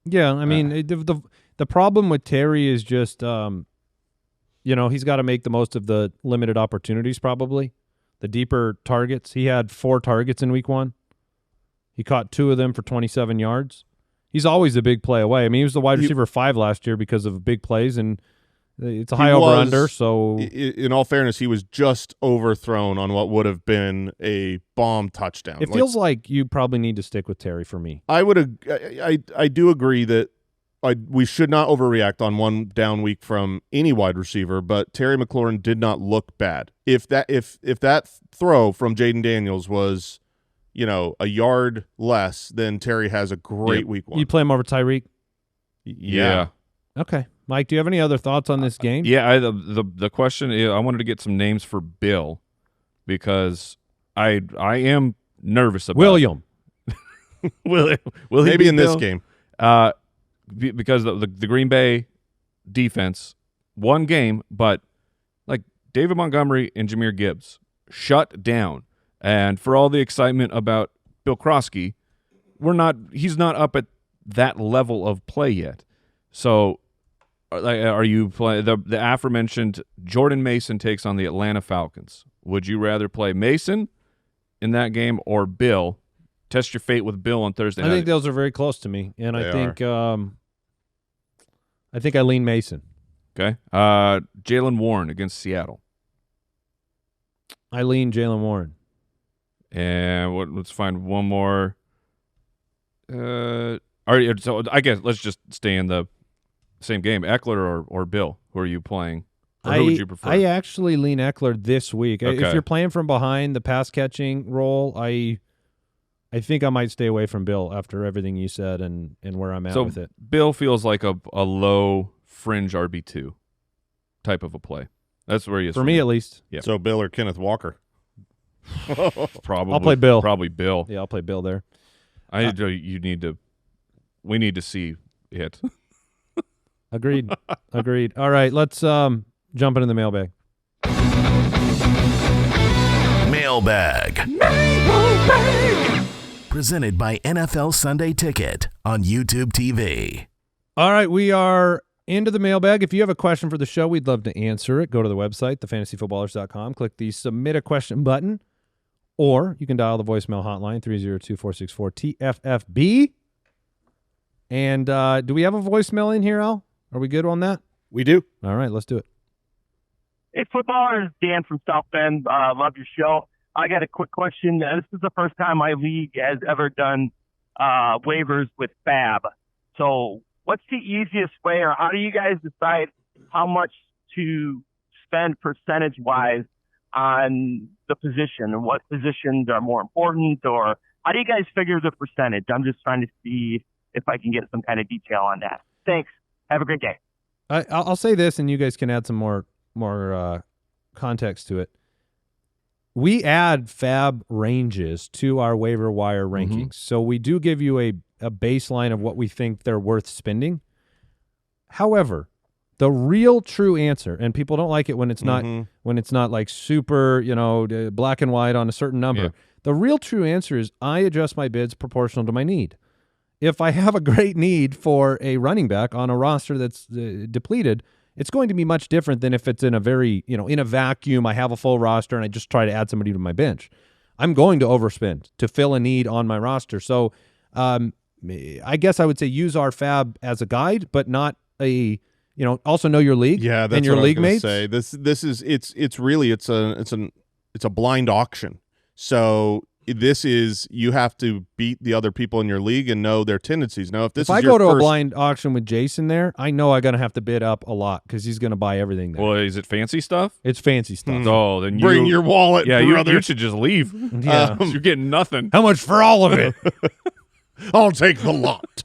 Yeah, I mean the problem with Terry is just he's got to make the most of the limited opportunities, probably the deeper targets. He had 4 targets in week 1. He caught 2 of them for 27 yards. He's always a big play away. I mean, he was the wide receiver 5 last year because of big plays, and it's a high over-under. So, in all fairness, he was just overthrown on what would have been a bomb touchdown. It feels like you probably need to stick with Terry for me. I do agree that we should not overreact on one down week from any wide receiver, but Terry McLaurin did not look bad. If that throw from Jaden Daniels was, a yard less, then Terry has a great week 1. You play him over Tyreek? Yeah. Okay. Mike, do you have any other thoughts on this game? Yeah, the question is, I wanted to get some names for Bill because I am nervous about William. will he Maybe be in Bill? this game. Because the Green Bay defense, one game, but like David Montgomery and Jahmyr Gibbs shut down. And for all the excitement about Bill Kroski, he's not up at that level of play yet. So are you playing the aforementioned Jordan Mason takes on the Atlanta Falcons? Would you rather play Mason in that game or Bill? Test your fate with Bill on Thursday night. I think those are very close to me, and I think I lean Mason. Okay. Jalen Warren against Seattle. I lean Jalen Warren. And let's find one more. So I guess let's just stay in the same game. Eckler or Bill? Who are you playing? Or who would you prefer? I actually lean Eckler this week. Okay. If you're playing from behind the pass catching role, I think I might stay away from Bill after everything you said and where I'm at with it. Bill feels like a low fringe RB2 type of a play. That's where he is for me, at least. Yeah. So Bill or Kenneth Walker? Probably. I'll play Bill. Probably Bill. Yeah, I'll play Bill there. We need to see it. Agreed. Agreed. All right, let's jump into the mailbag. Mailbag. Presented by NFL Sunday Ticket on YouTube TV. All right, we are into the mailbag. If you have a question for the show, we'd love to answer it. Go to the website, thefantasyfootballers.com, click the Submit a Question button, or you can dial the voicemail hotline, 302-464-TFFB. And do we have a voicemail in here, Al? Are we good on that? We do. All right, let's do it. Hey, footballers, Dan from South Bend. Love your show. I got a quick question. This is the first time my league has ever done waivers with FAAB. So what's the easiest way, or how do you guys decide how much to spend percentage-wise on the position and what positions are more important, or how do you guys figure the percentage? I'm just trying to see if I can get some kind of detail on that. Thanks. Have a great day. I'll say this, and you guys can add some more context to it. We add FAAB ranges to our waiver wire rankings. So we do give you a baseline of what we think they're worth spending. However, the real true answer, and people don't like it when it's not like super, black and white on a certain number. Yeah. The real true answer is I adjust my bids proportional to my need. If I have a great need for a running back on a roster that's depleted, it's going to be much different than if it's in a very, in a vacuum, I have a full roster and I just try to add somebody to my bench. I'm going to overspend to fill a need on my roster. So I guess I would say use our FAAB as a guide, but not also know your league and your league mates. Say. This is it's really a blind auction. So this is, you have to beat the other people in your league and know their tendencies. Now, if I go to a blind auction with Jason there, I know I'm going to have to bid up a lot because he's going to buy everything there. Well, is it fancy stuff? It's fancy stuff. Oh, then bring your wallet. Yeah, brother. you should just leave. Yeah. You're getting nothing. How much for all of it? I'll take the lot.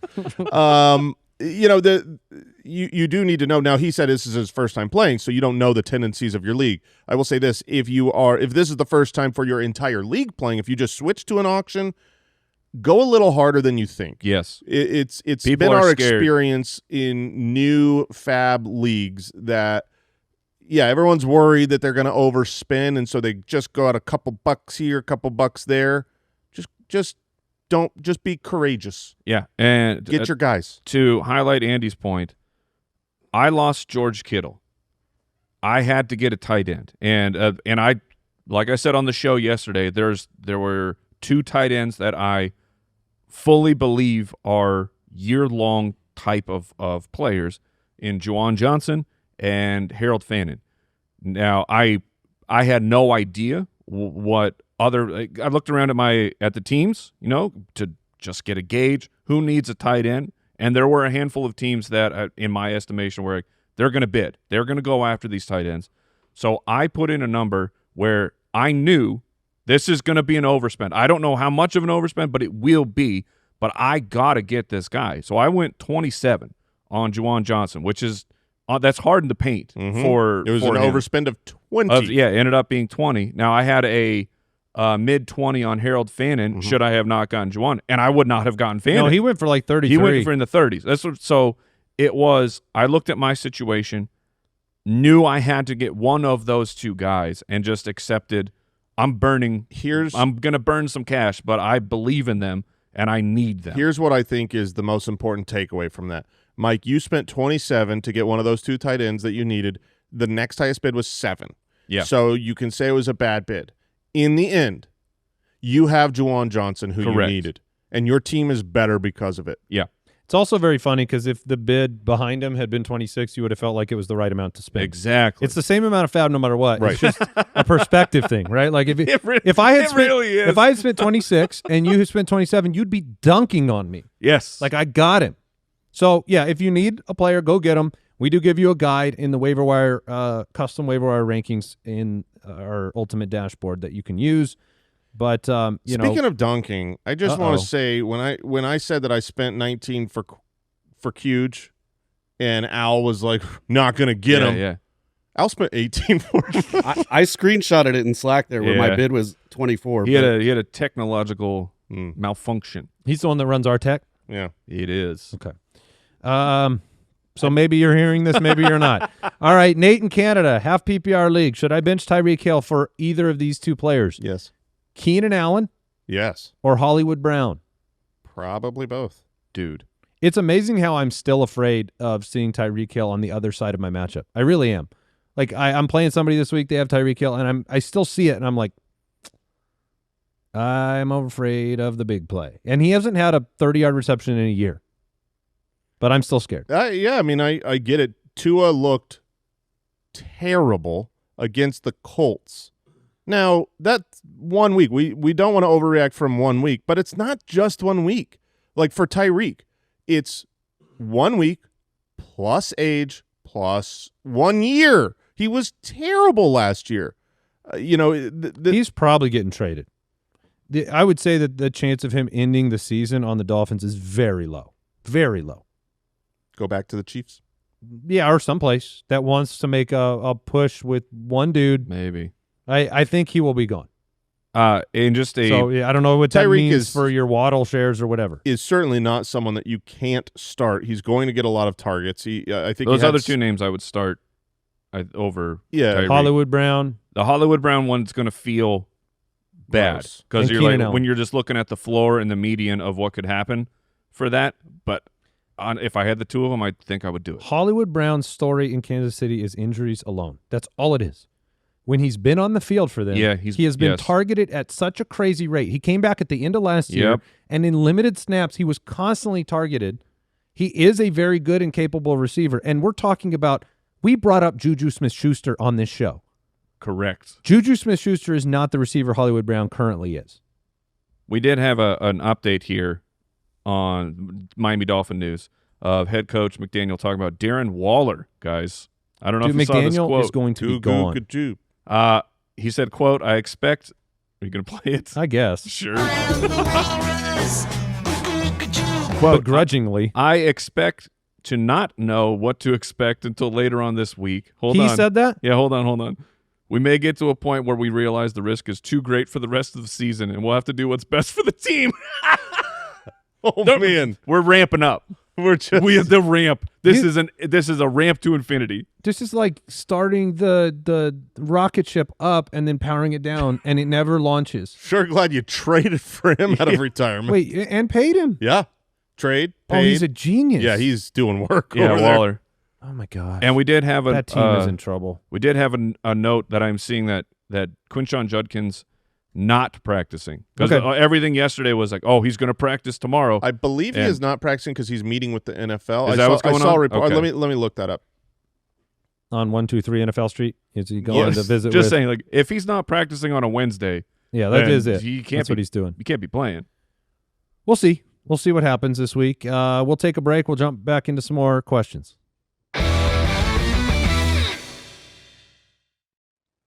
You do need to know. Now, he said this is his first time playing, so you don't know the tendencies of your league. I will say this: if this is the first time for your entire league playing, if you just switch to an auction, go a little harder than you think. Yes, it's People been are our scared. experience in new FAAB leagues that. Yeah, everyone's worried that they're going to overspend, and so they just go out a couple bucks here, a couple bucks there. Just be courageous. Yeah, and Get your guys. To highlight Andy's point, I lost George Kittle. I had to get a tight end, and I, like I said on the show yesterday, there were 2 tight ends that I fully believe are year-long type of players in Juwan Johnson and Harold Fannin. Now, I had no idea what other. I looked around at the teams, to just get a gauge who needs a tight end, and there were a handful of teams that, in my estimation, were they're going to bid, they're going to go after these tight ends. So I put in a number where I knew this is going to be an overspend. I don't know how much of an overspend, but it will be. But I got to get this guy. So I went 27 on Juwan Johnson, which is. That's hard in the paint for It was for an him. overspend of 20. It ended up being 20. Now, I had a mid-20 on Harold Fannin, should I have not gotten Juwan, and I would not have gotten Fannin. No, he went for like 33. He went for in the 30s. So it was, I looked at my situation, knew I had to get one of those 2 guys, and just accepted I'm going to burn some cash, but I believe in them, and I need them. Here's what I think is the most important takeaway from that. Mike, you spent 27 to get one of those 2 tight ends that you needed. The next highest bid was 7. Yeah. So you can say it was a bad bid. In the end, you have Juwan Johnson, who Correct. you needed, and your team is better because of it. Yeah. It's also very funny because if the bid behind him had been 26, you would have felt like it was the right amount to spend. Exactly. It's the same amount of FAAB no matter what. Right. It's just a perspective thing, right? Like if I had spent 26 and you had spent 27, you'd be dunking on me. Yes. Like I got him. So yeah, if you need a player, go get him. We do give you a guide in the waiver wire, custom waiver wire rankings in our ultimate dashboard that you can use. But Speaking of dunking, I just want to say when I said that I spent 19 for Huge, and Al was like not gonna get him. Yeah. Al spent 18 for him. I screenshotted it in Slack there where my bid was 24. He had a technological malfunction. he's the one that runs our tech. Yeah. It is. Okay. So maybe you're hearing this, maybe you're not. All right, Nate in Canada, half PPR league. Should I bench Tyreek Hill for either of these 2 players? Yes. Keenan Allen Yes. or Hollywood Brown? Probably both. Dude. It's amazing how I'm still afraid of seeing Tyreek Hill on the other side of my matchup. I really am. Like I'm playing somebody this week, they have Tyreek Hill, and I still see it, and I'm like, I'm afraid of the big play. And he hasn't had a 30-yard reception in a year. But I'm still scared. Yeah, I mean, I get it. Tua looked terrible against the Colts. Now, that's 1 week. We don't want to overreact from 1 week, but it's not just 1 week. Like for Tyreek, it's 1 week plus age plus 1 year. He was terrible last year. He's probably getting traded. I would say that the chance of him ending the season on the Dolphins is very low. Very low. Go back to the Chiefs. Yeah, or someplace that wants to make a push with one dude. Maybe. I think he will be gone. And just So yeah, I don't know what that Tyreek means for your Waddle shares or whatever. Is certainly not someone that you can't start. He's going to get a lot of targets. I think those other 2 names I would start over. Yeah, Tyreek. Hollywood Brown. The Hollywood Brown one's going to feel bad because you're Keenan like Allen. when you're just looking at the floor and the median of what could happen for that. But if I had the 2 of them, I think I would do it. Hollywood Brown's story in Kansas City is injuries alone. That's all it is. When he's been on the field for them, he has been targeted at such a crazy rate. He came back at the end of last year, and in limited snaps, he was constantly targeted. He is a very good and capable receiver, and we're talking about we brought up Juju Smith-Schuster on this show. Correct. Juju Smith-Schuster is not the receiver Hollywood Brown currently is. We did have an update here on Miami Dolphin news of head coach McDaniel talking about Darren Waller, guys. I don't know if you saw this McDaniel quote. is going to be gone. He said, quote, I expect – are you going to play it? I guess. Sure. Quote, begrudgingly. I expect to not know what to expect until later on this week. Hold on. He said that? Yeah, hold on. We may get to a point where we realize the risk is too great for the rest of the season, and we'll have to do what's best for the team. Man. We're ramping up. We have the ramp. This is a ramp to infinity. This is like starting the rocket ship up and then powering it down, and it never launches. Sure glad you traded for him out of retirement. Wait, and paid him? Yeah. Trade, paid. Oh, he's a genius. Yeah, he's doing work Yeah, over Waller. there. Oh my gosh. And we did have that team is in trouble. We did have a note that I'm seeing that Quinshon Judkins not practicing. Because everything yesterday was like, oh, he's going to practice tomorrow. I believe he is not practicing because he's meeting with the NFL. Is that what's going on? I saw a report. Okay. Let me look that up. On 123 NFL Street? Is he going to visit Just with? saying, like, if he's not practicing on a Wednesday, yeah, that is it. That's what he's doing. You can't be playing. We'll see. We'll see what happens this week. We'll take a break. We'll jump back into some more questions.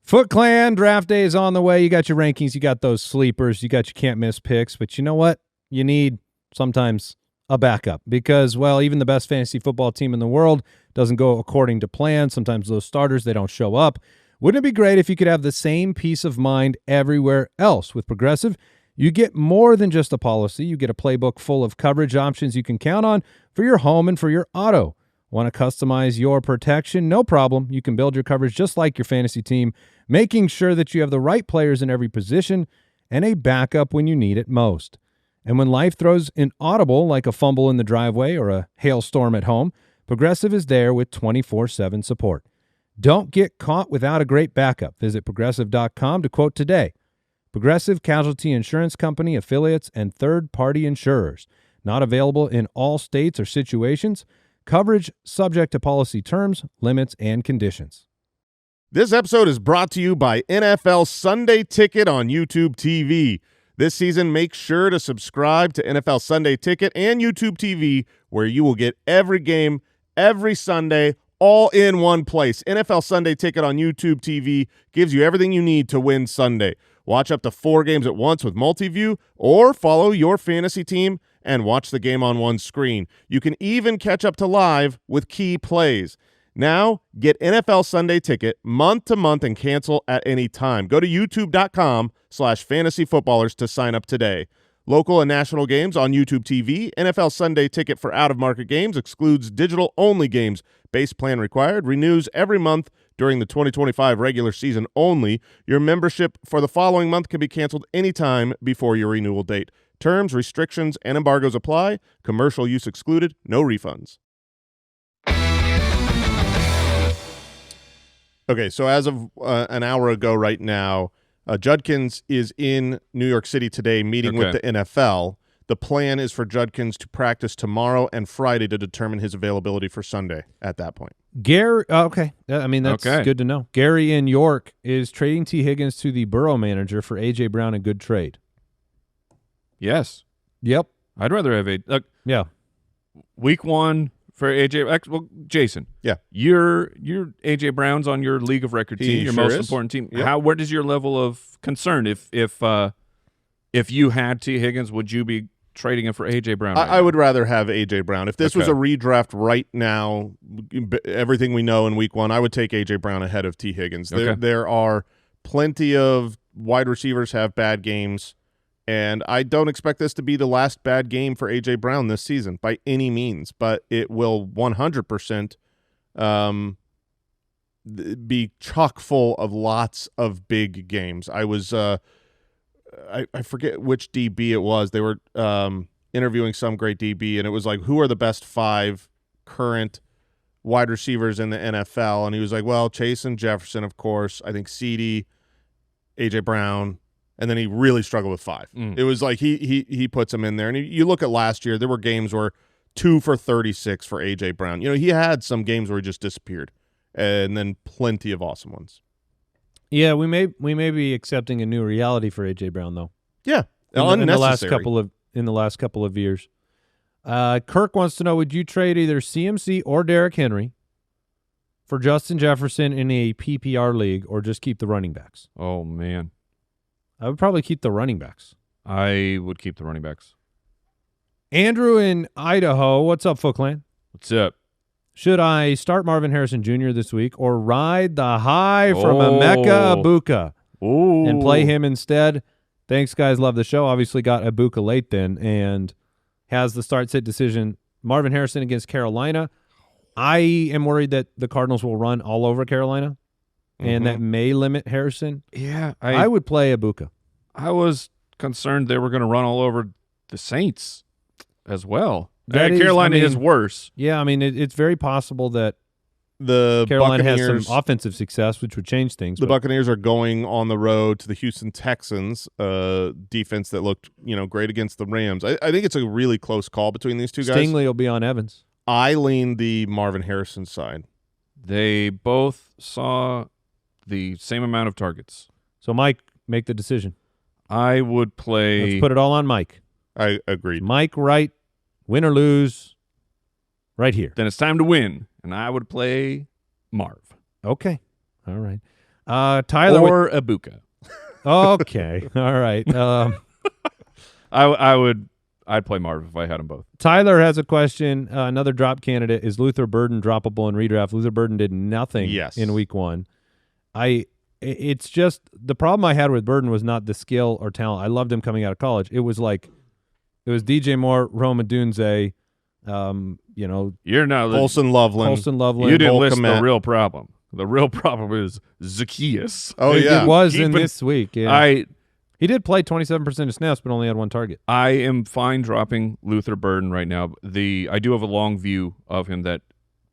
Foot Clan draft day is on the way. You got your rankings. You got those sleepers. You got your can't miss picks. But you know what? You need sometimes a backup because, well, even the best fantasy football team in the world doesn't go according to plan. Sometimes those starters, they don't show up. Wouldn't it be great if you could have the same peace of mind everywhere else? With Progressive, you get more than just a policy. You get a playbook full of coverage options you can count on for your home and for your auto. Want to customize your protection? No problem. You can build your coverage just like your fantasy team, making sure that you have the right players in every position and a backup when you need it most. And when life throws an audible like a fumble in the driveway or a hailstorm at home, Progressive is there with 24/7 support. Don't get caught without a great backup. Visit Progressive.com to quote today. Progressive Casualty Insurance Company, affiliates, and third-party insurers. Not available in all states or situations. Coverage subject to policy terms, limits, and conditions. This episode is brought to you by NFL Sunday Ticket on YouTube TV. This season, make sure to subscribe to NFL Sunday Ticket and YouTube TV, where you will get every game, every Sunday, all in one place. NFL Sunday Ticket on YouTube TV gives you everything you need to win Sunday. Watch up to 4 games at once with multi-view, or follow your fantasy team and watch the game on one screen. You can even catch up to live with key plays. Now, get NFL Sunday Ticket month to month and cancel at any time. Go to youtube.com/fantasyfootballers to sign up today. Local and national games on YouTube TV. NFL Sunday Ticket for out-of-market games excludes digital-only games. Base plan required. Renews every month during the 2025 regular season only. Your membership for the following month can be canceled anytime before your renewal date. Terms, restrictions, and embargoes apply. Commercial use excluded. No refunds. Okay, so as of an hour ago right now, Judkins is in New York City today meeting with the NFL. The plan is for Judkins to practice tomorrow and Friday to determine his availability for Sunday at that point. Gary, okay. I mean, that's good to know. Gary in York is trading T. Higgins to the Burrow manager for A.J. Brown, a good trade. Yes. Yep. I'd rather have yeah. Week 1 for AJ. Well, Jason. Yeah. Your AJ Brown's on your league of record team, your most important team. Yep. Where does your level of concern if you had T. Higgins, would you be trading him for AJ Brown? I would rather have AJ Brown. If this was a redraft right now, everything we know in week 1, I would take AJ Brown ahead of T. Higgins. There are plenty of wide receivers have bad games. And I don't expect this to be the last bad game for A.J. Brown this season by any means, but it will 100% be chock full of lots of big games. I was I forget which DB it was. They were interviewing some great DB, and it was like, who are the best 5 current wide receivers in the NFL? And he was like, well, Chase and Jefferson, of course. I think CeeDee, A.J. Brown. And then he really struggled with 5. It was like he puts him in there. And you look at last year, there were games where 2 for 36 for A.J. Brown. You know, he had some games where he just disappeared, and then plenty of awesome ones. Yeah, we may be accepting a new reality for A.J. Brown, though. Yeah, in the last couple of years. Kirk wants to know, would you trade either CMC or Derrick Henry for Justin Jefferson in a PPR league, or just keep the running backs? Oh, man. I would probably keep the running backs. I would keep the running backs. Andrew in Idaho. What's up, Foot Clan? What's up? Should I start Marvin Harrison Jr. this week or ride the high from Emeka Egbuka and play him instead? Thanks, guys. Love the show. Obviously got Egbuka late then and has the start-sit decision. Marvin Harrison against Carolina. I am worried that the Cardinals will run all over Carolina, and that may limit Harrison. Yeah. I would play Egbuka. I was concerned they were going to run all over the Saints as well. Carolina is worse. Yeah, I mean, it's very possible that the Carolina has Buccaneers, some offensive success, which would change things. The Buccaneers are going on the road to the Houston Texans, defense that looked great against the Rams. I think it's a really close call between these two guys. Stingley will be on Evans. I lean the Marvin Harrison side. They both saw the same amount of targets. So, Mike, make the decision. I would play. Let's put it all on Mike. I agreed. Mike Wright, win or lose, right here. Then it's time to win, and I would play Marv. Okay. All right. Tyler. Or Egbuka. Okay. All right. I'd play Marv if I had them both. Tyler has a question. Another drop candidate. Is Luther Burden droppable in redraft? Luther Burden did nothing in week 1. It's just the problem I had with Burden was not the skill or talent. I loved him coming out of college. It was DJ Moore, Rome Odunze, You're now Colson Loveland. You didn't list Komet. the real problem. The real problem is Zacchaeus. Oh, yeah. It was in this week. Yeah. He did play 27% of snaps, but only had 1 target. I am fine dropping Luther Burden right now. I do have a long view of him that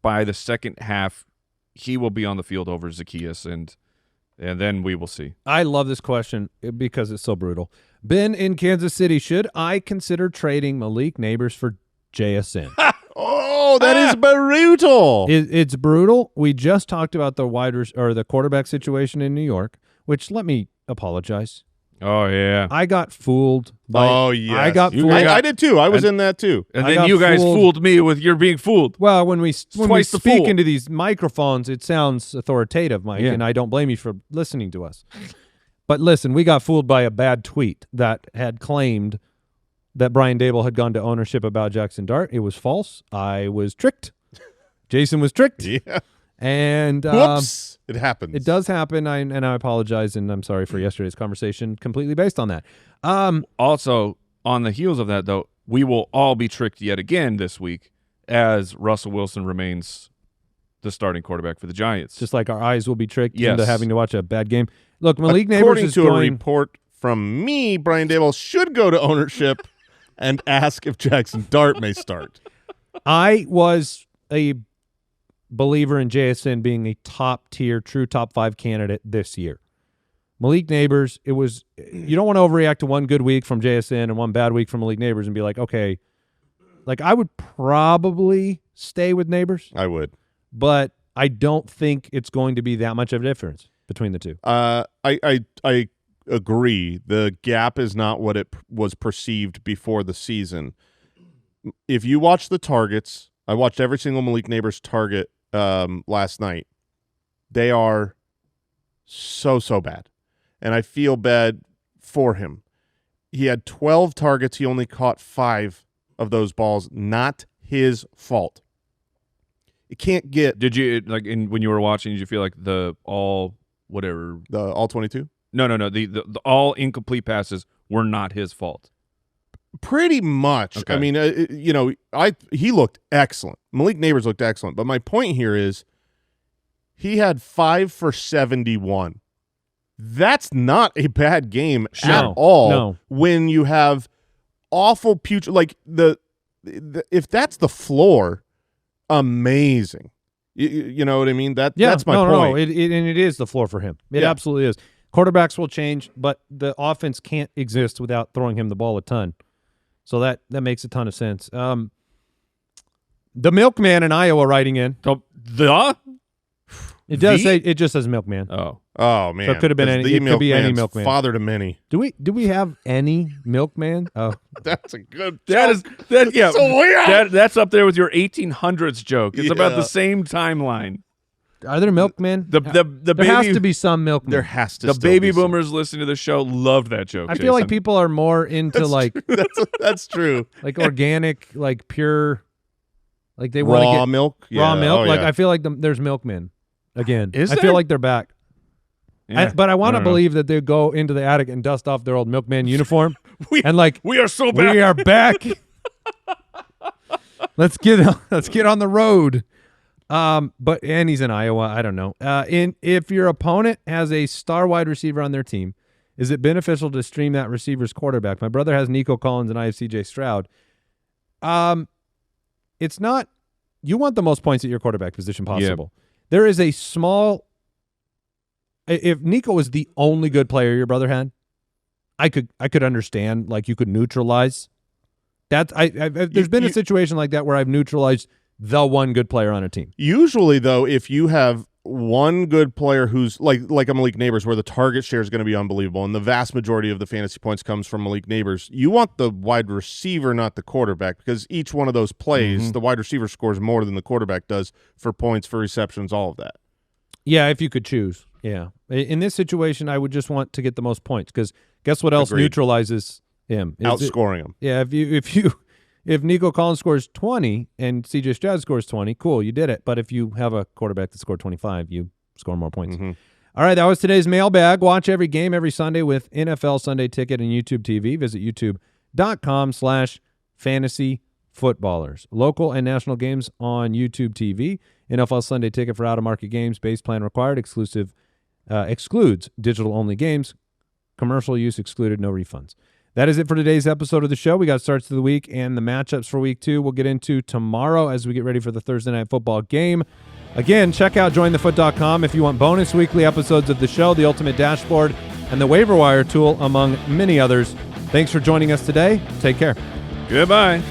by the second half, he will be on the field over Zacchaeus, and then we will see. I love this question because it's so brutal. Ben in Kansas City, should I consider trading Malik Nabers for JSN? Oh, that is brutal. It's brutal. We just talked about the quarterback situation in New York, which let me apologize. Oh, yeah. I got fooled. Oh, yes. I got fooled. I did too. I was in that too. And then you guys fooled me with you're being fooled. Well, when we Twice the speak fool. into these microphones, it sounds authoritative, Mike, Yeah. and I don't blame you for listening to us. But listen, we got fooled by a bad tweet that had claimed that Brian Dable had gone to ownership about Jaxon Dart. It was false. I was tricked. Jason was tricked. Yeah. And Whoops. It happens. it does happen, and I apologize, and I'm sorry for yesterday's conversation completely based on that. Also, on the heels of that, though, we will all be tricked yet again this week as Russell Wilson remains the starting quarterback for the Giants. Just like our eyes will be tricked Yes. into having to watch a bad game. Look, Malik Nabers According is to a going. report from me, Brian Dable should go to ownership and ask if Jaxon Dart may start. I was a believer in JSN being a top-tier, true top 5 candidate this year. Malik Nabers, you don't want to overreact to one good week from JSN and one bad week from Malik Nabers and be like, okay, I would probably stay with Nabers. I would. But I don't think it's going to be that much of a difference between the two. I agree. The gap is not what it was perceived before the season. If you watch the targets, I watched every single Malik Nabers target last night. They are so bad, and I feel bad for him. He had 12 targets. He only caught 5 of those balls. Not his fault. It can't get Did you when you were watching? Did you feel like the all 22? No. The all incomplete passes were not his fault. Pretty much. Okay. I mean, he looked excellent. Malik Nabers looked excellent. But my point here is he had 5 for 71. That's not a bad game at all. No. When you have awful if that's the floor, amazing. You know what I mean? That's my point. No. It is the floor for him. It absolutely is. Quarterbacks will change, but the offense can't exist without throwing him the ball a ton. So that makes a ton of sense. The Milkman in Iowa writing in. It does say, it just says Milkman. Oh man. So it could have been any. It could be any Milkman. Father to many. Do we have any Milkman? Oh, That's a good. That's up there with your 1800s joke. It's about the same timeline. Are there milkmen? The there baby, has to be some milkmen. There has to the still baby be some. boomers listening to the show loved that joke. I feel like Jason. people are more into That's true. like organic, like pure, like they want to Raw get milk. raw Yeah. milk. Oh, Like yeah. I feel like there's milkmen again. Is I there? feel like they're back. Yeah. But I want to don't know. believe that they go into the attic and dust off their old milkman uniform We- and like we are so bad. we are back. Let's get on the road. But he's in Iowa. I don't know. If your opponent has a star wide receiver on their team, is it beneficial to stream that receiver's quarterback? My brother has Nico Collins and I have CJ Stroud. It's not. You want the most points at your quarterback position possible. There is a small. If Nico was the only good player your brother had, I could understand. Like you could neutralize. There's been a situation like that where I've neutralized the one good player on a team. Usually, though, if you have one good player who's like a Malik Nabers, where the target share is going to be unbelievable, and the vast majority of the fantasy points comes from Malik Nabers, you want the wide receiver, not the quarterback, because each one of those plays, the wide receiver scores more than the quarterback does for points, for receptions, all of that. Yeah, if you could choose. Yeah. In this situation, I would just want to get the most points because guess what else Agreed. neutralizes him? Outscoring him. Yeah, if Nico Collins scores 20 and CJ Stroud scores 20, cool, you did it. But if you have a quarterback that scored 25, you score more points. All right, that was today's mailbag. Watch every game every Sunday with NFL Sunday Ticket and YouTube TV. Visit youtube.com/fantasyfootballers. Local and national games on YouTube TV. NFL Sunday Ticket for out-of-market games. Base plan required. Excludes digital-only games. Commercial use excluded. No refunds. That is it for today's episode of the show. We got starts of the week and the matchups for week 2. We'll get into tomorrow as we get ready for the Thursday Night Football game. Again, check out jointhefoot.com if you want bonus weekly episodes of the show, the ultimate dashboard, and the waiver wire tool, among many others. Thanks for joining us today. Take care. Goodbye.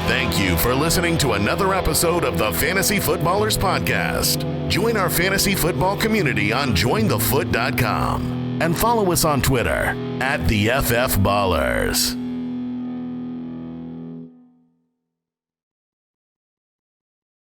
Thank you for listening to another episode of the Fantasy Footballers Podcast. Join our fantasy football community on jointhefoot.com and follow us on Twitter @TheFFBallers.